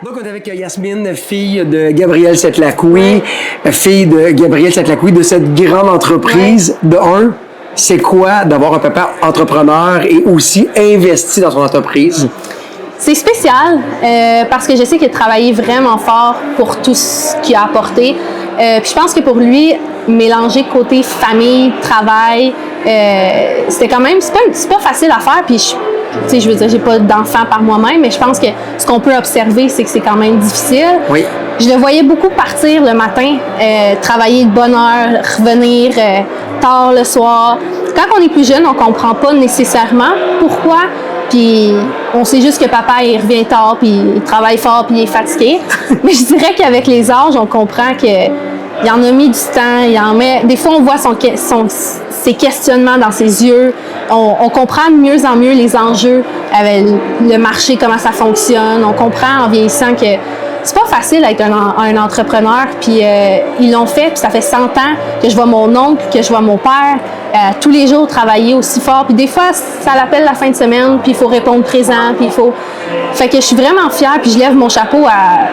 Donc, on est avec Yasmine, fille de Gabriel Setlacqui, fille de Gabriel Setlacqui, de cette grande entreprise. De un, c'est quoi d'avoir un papa entrepreneur et aussi investi dans son entreprise? C'est spécial parce que je sais qu'il a travaillé vraiment fort pour tout ce qu'il a apporté. Puis je pense que pour lui, mélanger côté famille, travail, c'était quand même, c'est pas facile à faire. Puis je veux dire, j'ai pas d'enfant par moi-même, mais je pense que ce qu'on peut observer, c'est que c'est quand même difficile. Oui. Je le voyais beaucoup partir le matin, travailler de bonne heure, revenir tard le soir. Quand on est plus jeune, on comprend pas nécessairement pourquoi. Puis on sait juste que papa, il revient tard, puis il travaille fort, puis il est fatigué. Mais je dirais qu'avec les âges, on comprend qu'il en a mis du temps, il en met... Des fois, on voit ses questionnements dans ses yeux. On comprend de mieux en mieux les enjeux avec le marché, comment ça fonctionne. On comprend en vieillissant que c'est pas facile d'être un entrepreneur. Puis ils l'ont fait, puis ça fait 100 ans que je vois mon oncle, que je vois mon père tous les jours travailler aussi fort. Puis des fois, ça l'appelle la fin de semaine, puis il faut répondre présent, puis il faut... Fait que je suis vraiment fière, puis je lève mon chapeau à...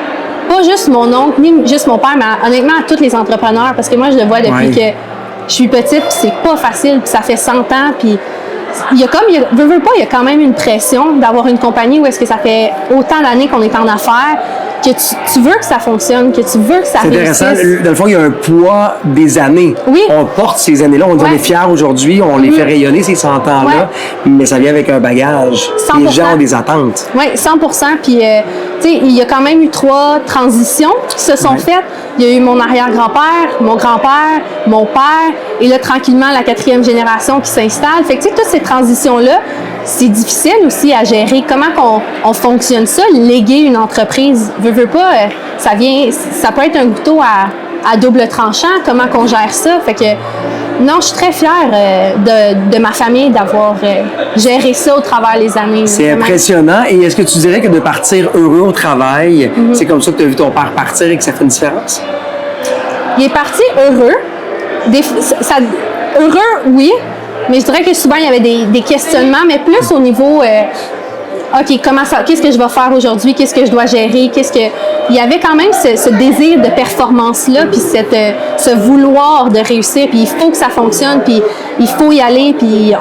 Pas juste mon oncle, ni juste mon père, mais honnêtement à tous les entrepreneurs, parce que moi, je le vois depuis que je suis petite, puis c'est pas facile, puis ça fait 100 ans, puis il y a quand même une pression d'avoir une compagnie où est-ce que ça fait autant d'années qu'on est en affaires, que tu veux que ça fonctionne, que tu veux que ça réussisse. C'est intéressant. Dans le fond, il y a un poids des années. Oui. On porte ces années-là, on est fiers aujourd'hui, on les fait rayonner ces 100 ans-là, mais ça vient avec un bagage. 100%. Les gens ont des attentes. Oui, 100%. Puis, tu sais, il y a quand même eu 3 transitions qui se sont faites. Il y a eu mon arrière-grand-père, mon grand-père, mon père, et là, tranquillement, la 4e génération qui s'installe. Fait que, tu sais, toutes ces transitions-là, c'est difficile aussi à gérer. Comment on fonctionne ça? Léguer une entreprise, veux pas, ça peut être un couteau à double tranchant. Comment qu'on gère ça? Fait que, non, je suis très fière de ma famille d'avoir géré ça au travers des années. C'est impressionnant. Et est-ce que tu dirais que de partir heureux au travail, c'est comme ça que tu as vu ton père partir et que ça fait une différence? Il est parti heureux. Heureux, oui. Mais je dirais que souvent, il y avait des questionnements, mais plus au niveau... OK, qu'est-ce que je vais faire aujourd'hui? Qu'est-ce que je dois gérer? Il y avait quand même ce désir de performance-là, puis ce vouloir de réussir, puis il faut que ça fonctionne, puis il faut y aller, puis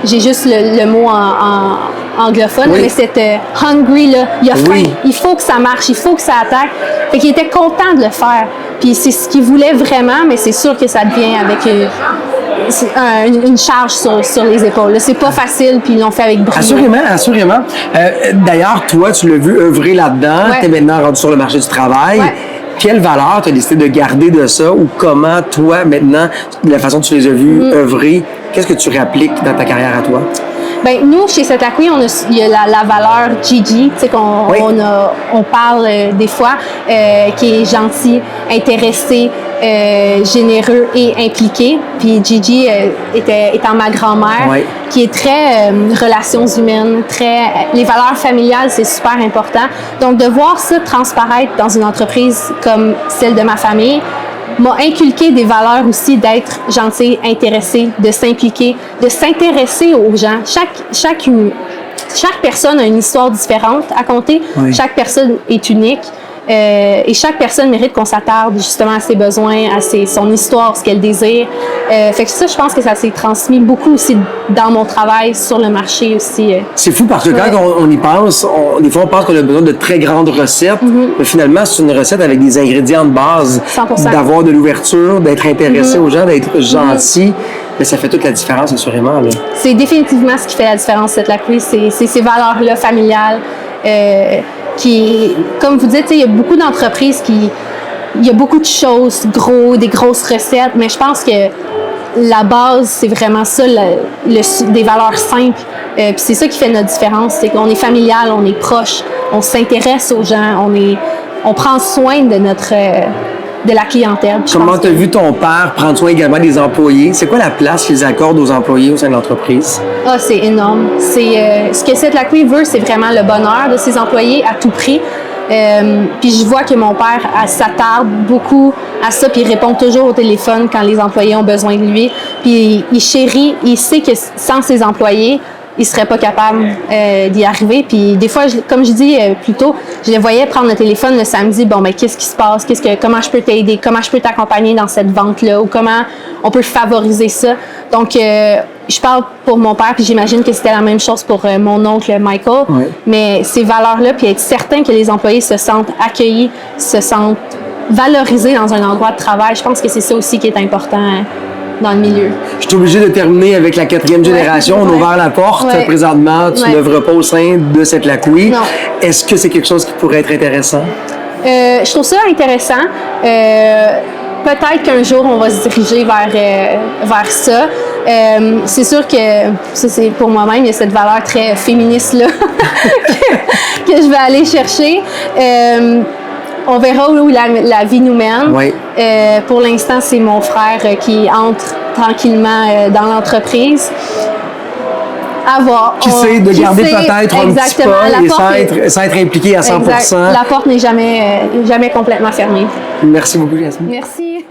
j'ai juste le mot en anglophone, mais cette hungry, là, il a faim, il faut que ça marche, il faut que ça attaque. Fait qu'il était content de le faire. Puis c'est ce qu'il voulait vraiment, mais c'est sûr que ça devient avec une charge sur les épaules. Là, c'est pas facile, puis ils l'ont fait avec brio. Assurément. D'ailleurs, toi, tu l'as vu œuvrer là-dedans. Tu es maintenant rendu sur le marché du travail. Quelle valeur tu as décidé de garder de ça, ou comment, toi, maintenant, de la façon dont tu les as vus œuvrer, qu'est-ce que tu réappliques dans ta carrière à toi? Bien, nous, chez Setlacqui, il y a la valeur Gigi, tu sais, on parle des fois, qui est gentil, intéressé, généreux et impliqué. Puis Gigi étant ma grand-mère, qui est très relations humaines, les valeurs familiales, c'est super important. Donc, de voir ça transparaître dans une entreprise comme celle de ma famille, m'a inculqué des valeurs aussi d'être gentil, intéressé, de s'impliquer, de s'intéresser aux gens. Chaque personne a une histoire différente à conter. Chaque personne est unique. Et chaque personne mérite qu'on s'attarde justement à ses besoins, à son histoire, ce qu'elle désire. Fait que ça, je pense que ça s'est transmis beaucoup aussi dans mon travail sur le marché aussi. C'est fou parce que quand on y pense, des fois on pense qu'on a besoin de très grandes recettes, mais finalement c'est une recette avec des ingrédients de base. 100%. D'avoir de l'ouverture, d'être intéressé aux gens, d'être gentil. Mais ça fait toute la différence, assurément. Là. C'est définitivement ce qui fait la différence, Setlacqui. C'est ces valeurs-là familiales. Qui, comme vous dites, il y a beaucoup d'entreprises il y a beaucoup de choses, des grosses recettes, mais je pense que la base, c'est vraiment ça, des valeurs simples. Puis c'est ça qui fait notre différence, c'est qu'on est familial, on est proche, on s'intéresse aux gens, on prend soin de la clientèle. Comment tu as vu ton père prendre soin également des employés? C'est quoi la place qu'ils accordent aux employés au sein de l'entreprise? Ah, c'est énorme. Ce que Setlacqui veut, c'est vraiment le bonheur de ses employés à tout prix. Puis je vois que mon père s'attarde beaucoup à ça, puis il répond toujours au téléphone quand les employés ont besoin de lui. Puis il chérit, il sait que sans ses employés, ils seraient pas capables d'y arriver. Puis des fois, comme je dis plus tôt, je les voyais prendre le téléphone le samedi. Bon, ben qu'est-ce qui se passe? Comment je peux t'aider? Comment je peux t'accompagner dans cette vente-là? Ou comment on peut favoriser ça? Donc, je parle pour mon père, puis j'imagine que c'était la même chose pour mon oncle Michael. Oui. Mais ces valeurs-là, puis être certain que les employés se sentent accueillis, se sentent valorisés dans un endroit de travail, je pense que c'est ça aussi qui est important dans le milieu. Je suis obligé de terminer avec la 4e génération. On a ouvert la porte. Présentement, tu n'œuvres pas au sein de cette Lakoui. Non. Est-ce que c'est quelque chose qui pourrait être intéressant? Je trouve ça intéressant. Peut-être qu'un jour, on va se diriger vers ça. C'est sûr que, ça c'est pour moi-même, il y a cette valeur très féministe-là que je vais aller chercher. On verra où la vie nous mène. Oui. Pour l'instant, c'est mon frère qui entre tranquillement dans l'entreprise. À voir. Qui sait de garder peut-être un petit pas et sans être impliqué à 100%. Exact. La porte n'est jamais complètement fermée. Merci beaucoup, Jasmine. Merci.